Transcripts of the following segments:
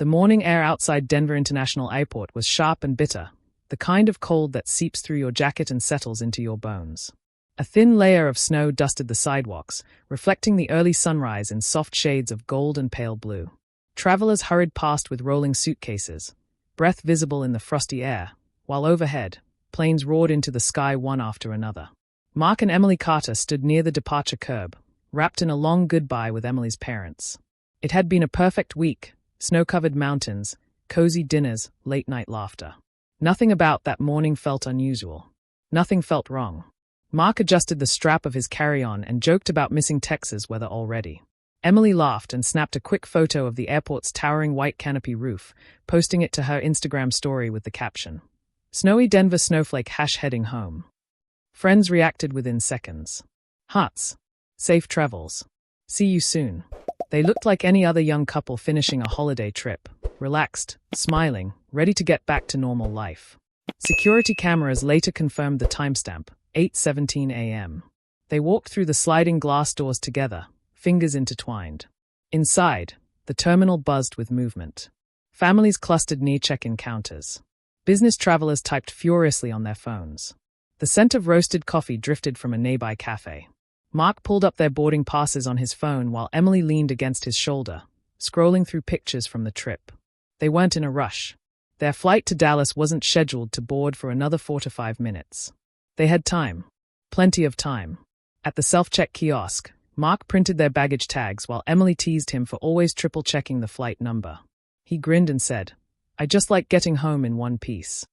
The morning air outside Denver International Airport was sharp and bitter, the kind of cold that seeps through your jacket and settles into your bones. A thin layer of snow dusted the sidewalks, reflecting the early sunrise in soft shades of gold and pale blue. Travelers hurried past with rolling suitcases, breath visible in the frosty air, while overhead, planes roared into the sky one after another. Mark and Emily Carter stood near the departure curb, wrapped in a long goodbye with Emily's parents. It had been a perfect week, snow-covered mountains, cozy dinners, late-night laughter. Nothing about that morning felt unusual. Nothing felt wrong. Mark adjusted the strap of his carry-on and joked about missing Texas weather already. Emily laughed and snapped a quick photo of the airport's towering white canopy roof, posting it to her Instagram story with the caption, "Snowy Denver snowflake heading home." Friends reacted within seconds. Hearts. Safe travels. See you soon. They looked like any other young couple finishing a holiday trip, relaxed, smiling, ready to get back to normal life. Security cameras later confirmed the timestamp, 8:17 a.m. They walked through the sliding glass doors together, fingers intertwined. Inside, the terminal buzzed with movement. Families clustered near check-in counters. Business travelers typed furiously on their phones. The scent of roasted coffee drifted from a nearby cafe. Mark pulled up their boarding passes on his phone while Emily leaned against his shoulder, scrolling through pictures from the trip. They weren't in a rush. Their flight to Dallas wasn't scheduled to board for another 4 to 5 minutes. They had time. Plenty of time. At the self-check kiosk, Mark printed their baggage tags while Emily teased him for always triple-checking the flight number. He grinned and said, "I just like getting home in one piece."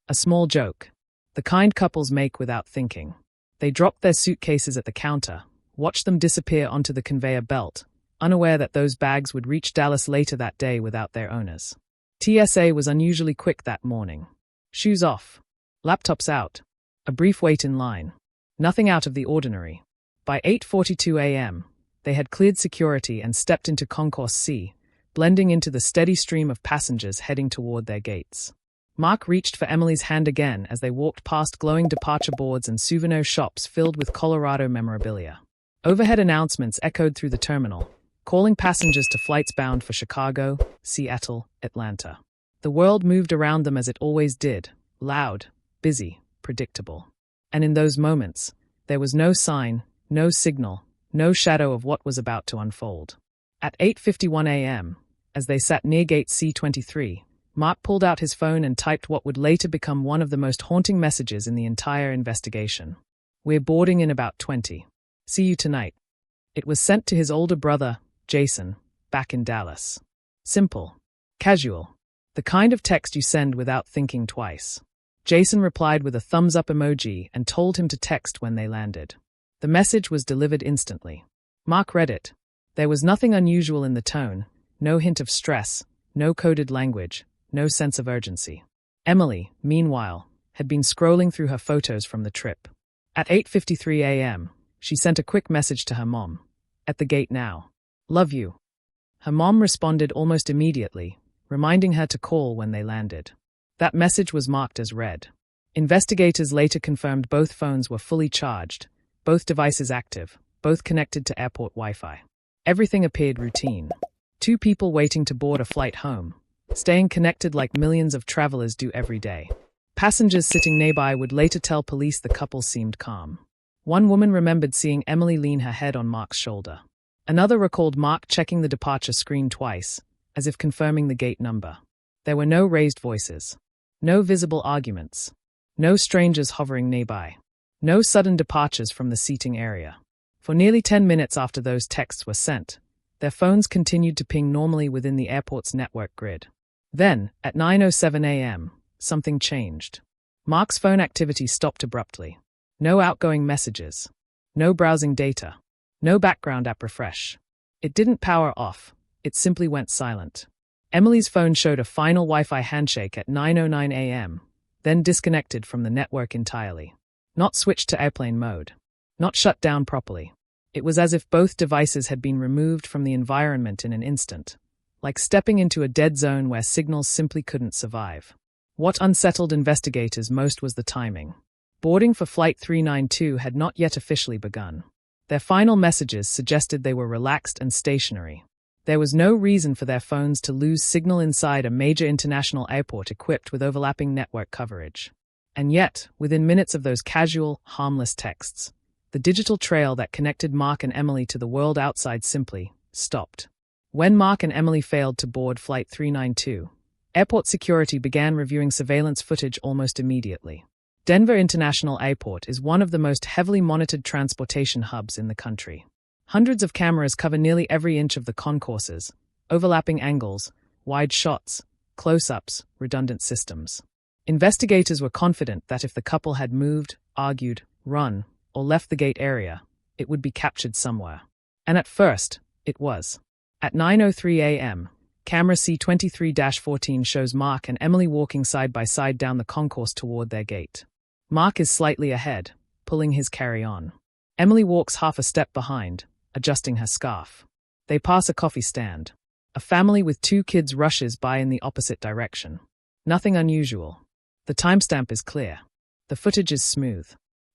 A small joke. The kind couples make without thinking. They dropped their suitcases at the counter, watched them disappear onto the conveyor belt, unaware that those bags would reach Dallas later that day without their owners. TSA was unusually quick that morning. Shoes off. Laptops out. A brief wait in line. Nothing out of the ordinary. By 8:42 a.m., they had cleared security and stepped into Concourse C, blending into the steady stream of passengers heading toward their gates. Mark reached for Emily's hand again as they walked past glowing departure boards and souvenir shops filled with Colorado memorabilia. Overhead announcements echoed through the terminal, calling passengers to flights bound for Chicago, Seattle, Atlanta. The world moved around them as it always did, loud, busy, predictable. And in those moments, there was no sign, no signal, no shadow of what was about to unfold. At 8:51 a.m., as they sat near Gate C23, Mark pulled out his phone and typed what would later become one of the most haunting messages in the entire investigation. "We're boarding in about 20. See you tonight." It was sent to his older brother, Jason, back in Dallas. Simple. Casual. The kind of text you send without thinking twice. Jason replied with a thumbs-up emoji and told him to text when they landed. The message was delivered instantly. Mark read it. There was nothing unusual in the tone, no hint of stress, no coded language, no sense of urgency. Emily, meanwhile, had been scrolling through her photos from the trip. At 8:53 a.m., she sent a quick message to her mom. "At the gate now. Love you." Her mom responded almost immediately, reminding her to call when they landed. That message was marked as read. Investigators later confirmed both phones were fully charged, both devices active, both connected to airport Wi-Fi. Everything appeared routine. Two people waiting to board a flight home, staying connected like millions of travelers do every day. Passengers sitting nearby would later tell police the couple seemed calm. One woman remembered seeing Emily lean her head on Mark's shoulder. Another recalled Mark checking the departure screen twice, as if confirming the gate number. There were no raised voices. No visible arguments. No strangers hovering nearby. No sudden departures from the seating area. For nearly 10 minutes after those texts were sent, their phones continued to ping normally within the airport's network grid. Then, at 9:07 a.m., something changed. Mark's phone activity stopped abruptly. No outgoing messages. No browsing data. No background app refresh. It didn't power off. It simply went silent. Emily's phone showed a final Wi-Fi handshake at 9:09 a.m., then disconnected from the network entirely. Not switched to airplane mode. Not shut down properly. It was as if both devices had been removed from the environment in an instant, like stepping into a dead zone where signals simply couldn't survive. What unsettled investigators most was the timing. Boarding for Flight 392 had not yet officially begun. Their final messages suggested they were relaxed and stationary. There was no reason for their phones to lose signal inside a major international airport equipped with overlapping network coverage. And yet, within minutes of those casual, harmless texts, the digital trail that connected Mark and Emily to the world outside simply stopped. When Mark and Emily failed to board Flight 392, airport security began reviewing surveillance footage almost immediately. Denver International Airport is one of the most heavily monitored transportation hubs in the country. Hundreds of cameras cover nearly every inch of the concourses, overlapping angles, wide shots, close-ups, redundant systems. Investigators were confident that if the couple had moved, argued, run, or left the gate area, it would be captured somewhere. And at first, it was. At 9:03 a.m., camera C23-14 shows Mark and Emily walking side by side down the concourse toward their gate. Mark is slightly ahead, pulling his carry-on. Emily walks half a step behind, adjusting her scarf. They pass a coffee stand. A family with 2 kids rushes by in the opposite direction. Nothing unusual. The timestamp is clear. The footage is smooth.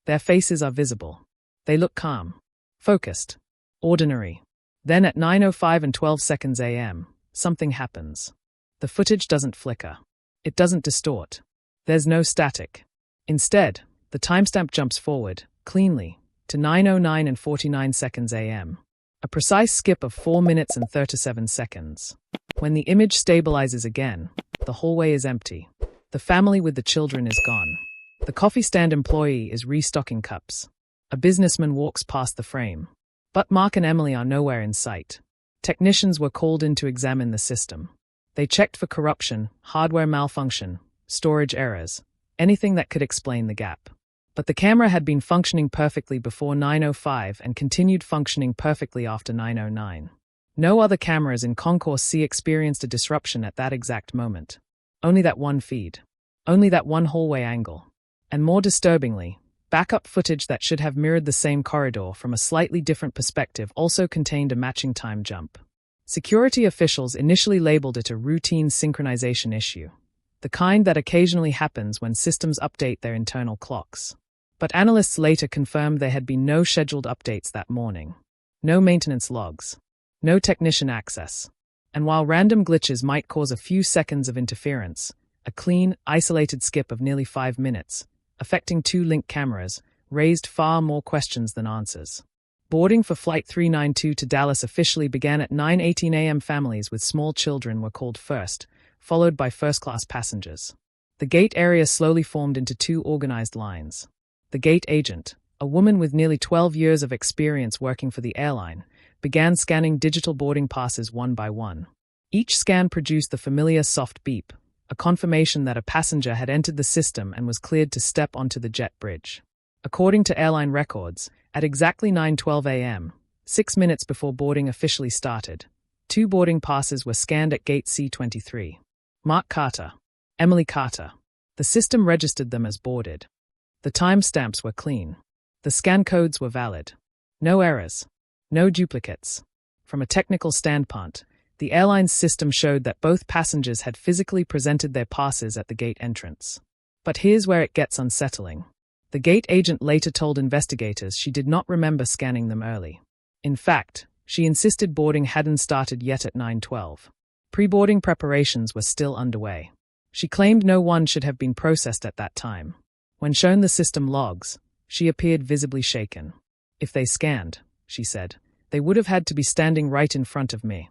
Their faces are visible. They look calm, focused, ordinary. Then at 9:05 and 12 seconds a.m., something happens. The footage doesn't flicker. It doesn't distort. There's no static. Instead, the timestamp jumps forward, cleanly, to 9:09 and 49 seconds a.m. A precise skip of 4 minutes and 37 seconds. When the image stabilizes again, the hallway is empty. The family with the children is gone. The coffee stand employee is restocking cups. A businessman walks past the frame. But Mark and Emily are nowhere in sight. Technicians were called in to examine the system. They checked for corruption, hardware malfunction, storage errors, anything that could explain the gap. But the camera had been functioning perfectly before 9:05 and continued functioning perfectly after 9:09. No other cameras in Concourse C experienced a disruption at that exact moment. Only that one feed. Only that one hallway angle. And more disturbingly, backup footage that should have mirrored the same corridor from a slightly different perspective also contained a matching time jump. Security officials initially labeled it a routine synchronization issue, the kind that occasionally happens when systems update their internal clocks. But analysts later confirmed there had been no scheduled updates that morning. No maintenance logs. No technician access. And while random glitches might cause a few seconds of interference, a clean, isolated skip of nearly 5 minutes, affecting 2 linked cameras, raised far more questions than answers. Boarding for Flight 392 to Dallas officially began at 9:18 a.m. Families with small children were called first, followed by first-class passengers. The gate area slowly formed into 2 organized lines. The gate agent, a woman with nearly 12 years of experience working for the airline, began scanning digital boarding passes one by one. Each scan produced the familiar soft beep, a confirmation that a passenger had entered the system and was cleared to step onto the jet bridge. According to airline records, at exactly 9:12 a.m., 6 minutes before boarding officially started, 2 boarding passes were scanned at Gate C23. Mark Carter, Emily Carter. The system registered them as boarded. The timestamps were clean. The scan codes were valid. No errors. No duplicates. From a technical standpoint, the airline's system showed that both passengers had physically presented their passes at the gate entrance. But here's where it gets unsettling. The gate agent later told investigators she did not remember scanning them early. In fact, she insisted boarding hadn't started yet at 9:12. Pre-boarding preparations were still underway. She claimed no one should have been processed at that time. When shown the system logs, she appeared visibly shaken. If they scanned, she said, they would have had to be standing right in front of me.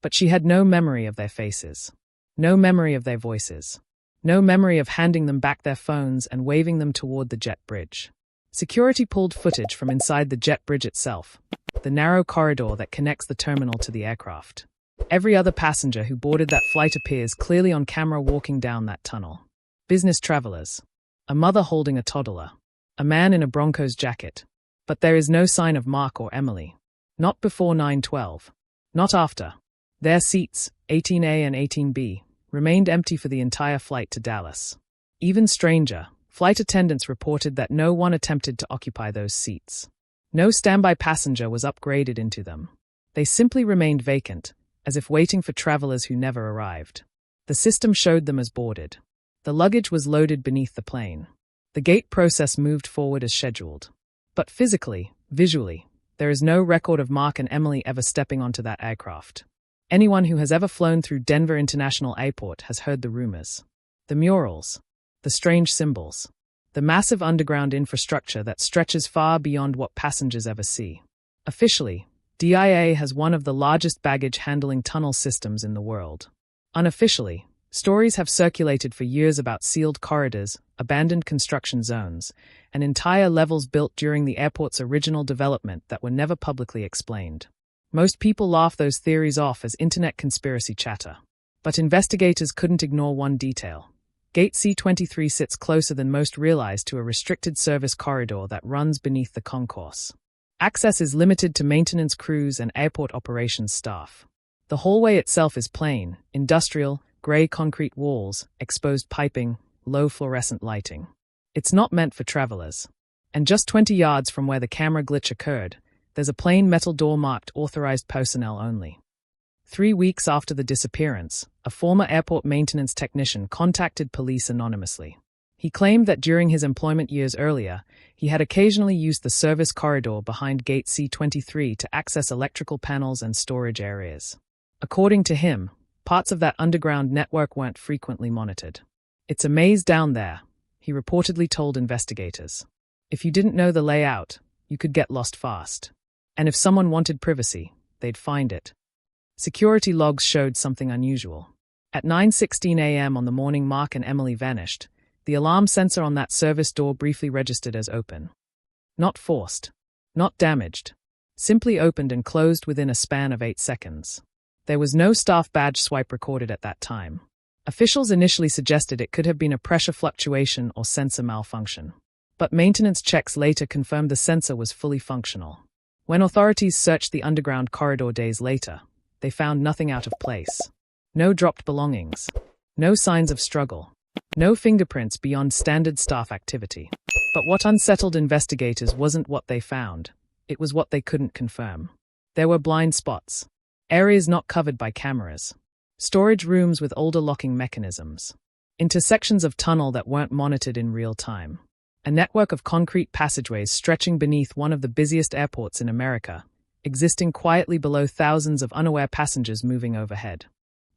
But she had no memory of their faces. No memory of their voices. No memory of handing them back their phones and waving them toward the jet bridge. Security pulled footage from inside the jet bridge itself, the narrow corridor that connects the terminal to the aircraft. Every other passenger who boarded that flight appears clearly on camera walking down that tunnel. Business travelers. A mother holding a toddler. A man in a Broncos jacket. But there is no sign of Mark or Emily. Not before 9:12. Not after. Their seats, 18A and 18B, remained empty for the entire flight to Dallas. Even stranger, flight attendants reported that no one attempted to occupy those seats. No standby passenger was upgraded into them. They simply remained vacant, as if waiting for travelers who never arrived. The system showed them as boarded. The luggage was loaded beneath the plane. The gate process moved forward as scheduled. But physically, visually, there is no record of Mark and Emily ever stepping onto that aircraft. Anyone who has ever flown through Denver International Airport has heard the rumors. The murals, the strange symbols, the massive underground infrastructure that stretches far beyond what passengers ever see. Officially, DIA has one of the largest baggage handling tunnel systems in the world. Unofficially, stories have circulated for years about sealed corridors, abandoned construction zones, and entire levels built during the airport's original development that were never publicly explained. Most people laugh those theories off as internet conspiracy chatter. But investigators couldn't ignore one detail. Gate C23 sits closer than most realize to a restricted service corridor that runs beneath the concourse. Access is limited to maintenance crews and airport operations staff. The hallway itself is plain, industrial, gray concrete walls, exposed piping, low fluorescent lighting. It's not meant for travelers. And just 20 yards from where the camera glitch occurred, there's a plain metal door marked authorized personnel only. 3 weeks after the disappearance, a former airport maintenance technician contacted police anonymously. He claimed that during his employment years earlier, he had occasionally used the service corridor behind Gate C23 to access electrical panels and storage areas. According to him, parts of that underground network weren't frequently monitored. "It's a maze down there," he reportedly told investigators. "If you didn't know the layout, you could get lost fast. And if someone wanted privacy, they'd find it." Security logs showed something unusual. At 9:16 a.m. on the morning Mark and Emily vanished, the alarm sensor on that service door briefly registered as open. Not forced. Not damaged. Simply opened and closed within a span of 8 seconds. There was no staff badge swipe recorded at that time. Officials initially suggested it could have been a pressure fluctuation or sensor malfunction. But maintenance checks later confirmed the sensor was fully functional. When authorities searched the underground corridor days later, they found nothing out of place. No dropped belongings. No signs of struggle. No fingerprints beyond standard staff activity. But what unsettled investigators wasn't what they found. It was what they couldn't confirm. There were blind spots. Areas not covered by cameras. Storage rooms with older locking mechanisms. Intersections of tunnel that weren't monitored in real time. A network of concrete passageways stretching beneath one of the busiest airports in America, existing quietly below thousands of unaware passengers moving overhead.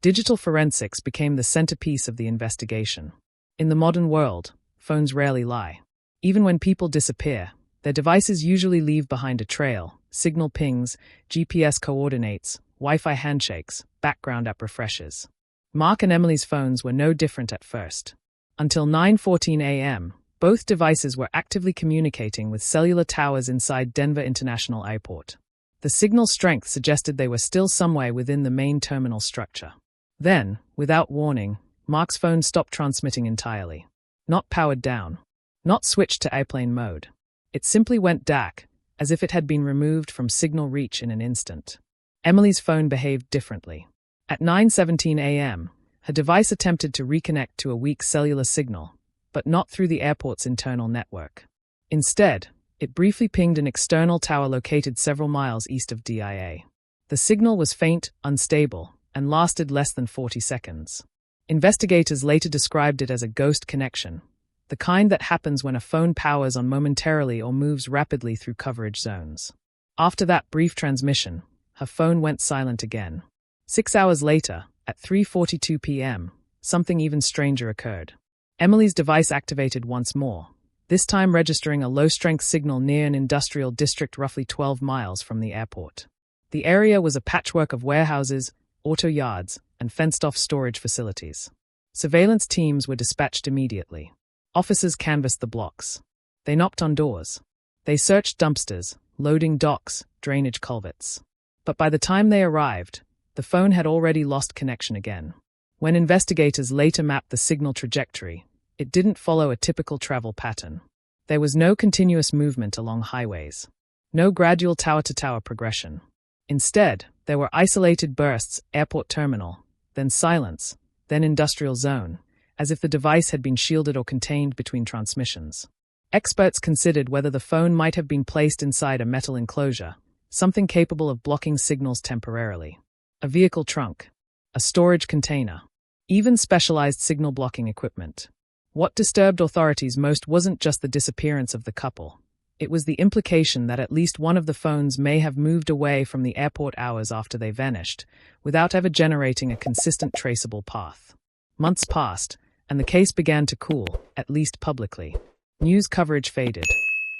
Digital forensics became the centerpiece of the investigation. In the modern world, phones rarely lie. Even when people disappear, their devices usually leave behind a trail, signal pings, GPS coordinates, Wi-Fi handshakes, background app refreshes. Mark and Emily's phones were no different at first. Until 9:14 a.m., both devices were actively communicating with cellular towers inside Denver International Airport. The signal strength suggested they were still somewhere within the main terminal structure. Then, without warning, Mark's phone stopped transmitting entirely. Not powered down. Not switched to airplane mode. It simply went dark, as if it had been removed from signal reach in an instant. Emily's phone behaved differently. At 9:17 a.m., her device attempted to reconnect to a weak cellular signal, but not through the airport's internal network. Instead, it briefly pinged an external tower located several miles east of DIA. The signal was faint, unstable, and lasted less than 40 seconds. Investigators later described it as a ghost connection, the kind that happens when a phone powers on momentarily or moves rapidly through coverage zones. After that brief transmission, her phone went silent again. 6 hours later, at 3:42 p.m., something even stranger occurred. Emily's device activated once more, this time registering a low-strength signal near an industrial district roughly 12 miles from the airport. The area was a patchwork of warehouses, auto yards, and fenced-off storage facilities. Surveillance teams were dispatched immediately. Officers canvassed the blocks. They knocked on doors. They searched dumpsters, loading docks, drainage culverts. But by the time they arrived, the phone had already lost connection again. When investigators later mapped the signal trajectory, it didn't follow a typical travel pattern. There was no continuous movement along highways. No gradual tower-to-tower progression. Instead, there were isolated bursts, airport terminal, then silence, then industrial zone, as if the device had been shielded or contained between transmissions. Experts considered whether the phone might have been placed inside a metal enclosure, something capable of blocking signals temporarily. A vehicle trunk. A storage container. Even specialized signal blocking equipment. What disturbed authorities most wasn't just the disappearance of the couple. It was the implication that at least one of the phones may have moved away from the airport hours after they vanished, without ever generating a consistent traceable path. Months passed, and the case began to cool, at least publicly. News coverage faded.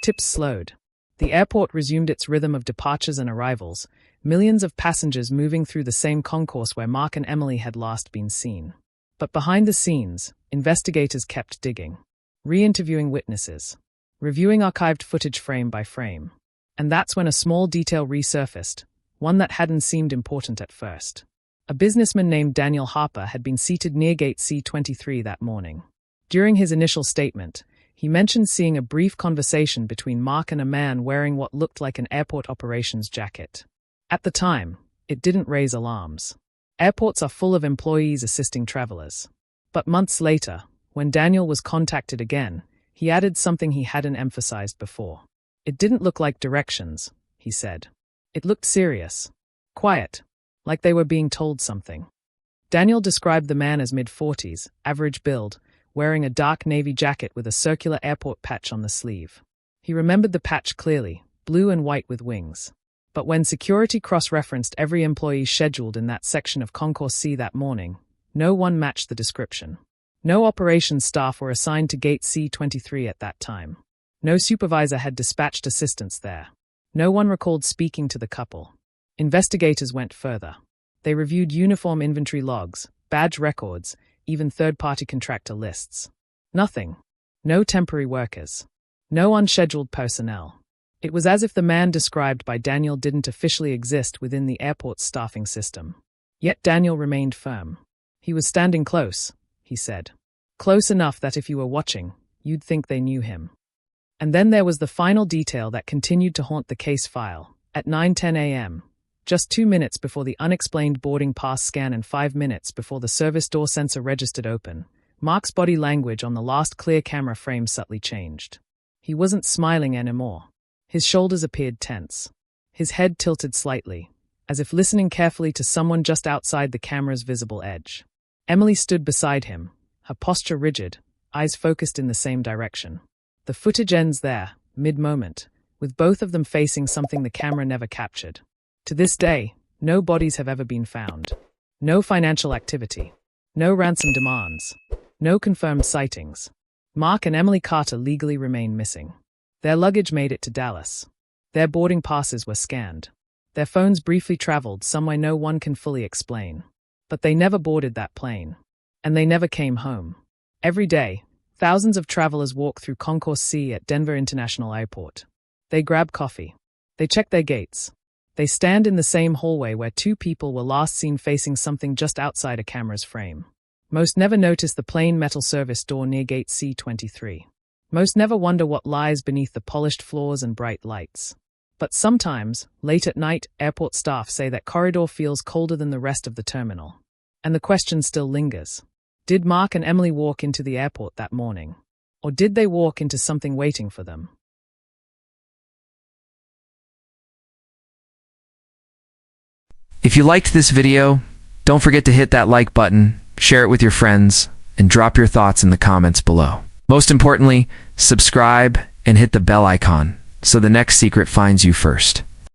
Tips slowed. The airport resumed its rhythm of departures and arrivals, millions of passengers moving through the same concourse where Mark and Emily had last been seen. But behind the scenes, investigators kept digging, re-interviewing witnesses, reviewing archived footage frame by frame. And that's when a small detail resurfaced, one that hadn't seemed important at first. A businessman named Daniel Harper had been seated near Gate C23 that morning. During his initial statement, he mentioned seeing a brief conversation between Mark and a man wearing what looked like an airport operations jacket. At the time, it didn't raise alarms. Airports are full of employees assisting travelers. But months later, when Daniel was contacted again, he added something he hadn't emphasized before. It didn't look like directions, he said. It looked serious. Quiet. Like they were being told something. Daniel described the man as mid-40s, average build, wearing a dark navy jacket with a circular airport patch on the sleeve. He remembered the patch clearly, blue and white with wings. But when security cross-referenced every employee scheduled in that section of Concourse C that morning, no one matched the description. No operations staff were assigned to Gate C23 at that time. No supervisor had dispatched assistants there. No one recalled speaking to the couple. Investigators went further. They reviewed uniform inventory logs, badge records, even third-party contractor lists. Nothing. No temporary workers. No unscheduled personnel. It was as if the man described by Daniel didn't officially exist within the airport's staffing system. Yet Daniel remained firm. He was standing close, he said. Close enough that if you were watching, you'd think they knew him. And then there was the final detail that continued to haunt the case file. At 9:10 a.m., just 2 minutes before the unexplained boarding pass scan and 5 minutes before the service door sensor registered open, Mark's body language on the last clear camera frame subtly changed. He wasn't smiling anymore. His shoulders appeared tense. His head tilted slightly, as if listening carefully to someone just outside the camera's visible edge. Emily stood beside him, her posture rigid, eyes focused in the same direction. The footage ends there, mid-moment, with both of them facing something the camera never captured. To this day, no bodies have ever been found. No financial activity. No ransom demands. No confirmed sightings. Mark and Emily Carter legally remain missing. Their luggage made it to Dallas. Their boarding passes were scanned. Their phones briefly traveled somewhere no one can fully explain. But they never boarded that plane. And they never came home. Every day, thousands of travelers walk through Concourse C at Denver International Airport. They grab coffee. They check their gates. They stand in the same hallway where two people were last seen facing something just outside a camera's frame. Most never notice the plain metal service door near Gate C23. Most never wonder what lies beneath the polished floors and bright lights. But sometimes, late at night, airport staff say that corridor feels colder than the rest of the terminal. And the question still lingers. Did Mark and Emily walk into the airport that morning? Or did they walk into something waiting for them? If you liked this video, don't forget to hit that like button, share it with your friends, and drop your thoughts in the comments below. Most importantly, subscribe and hit the bell icon so the next secret finds you first.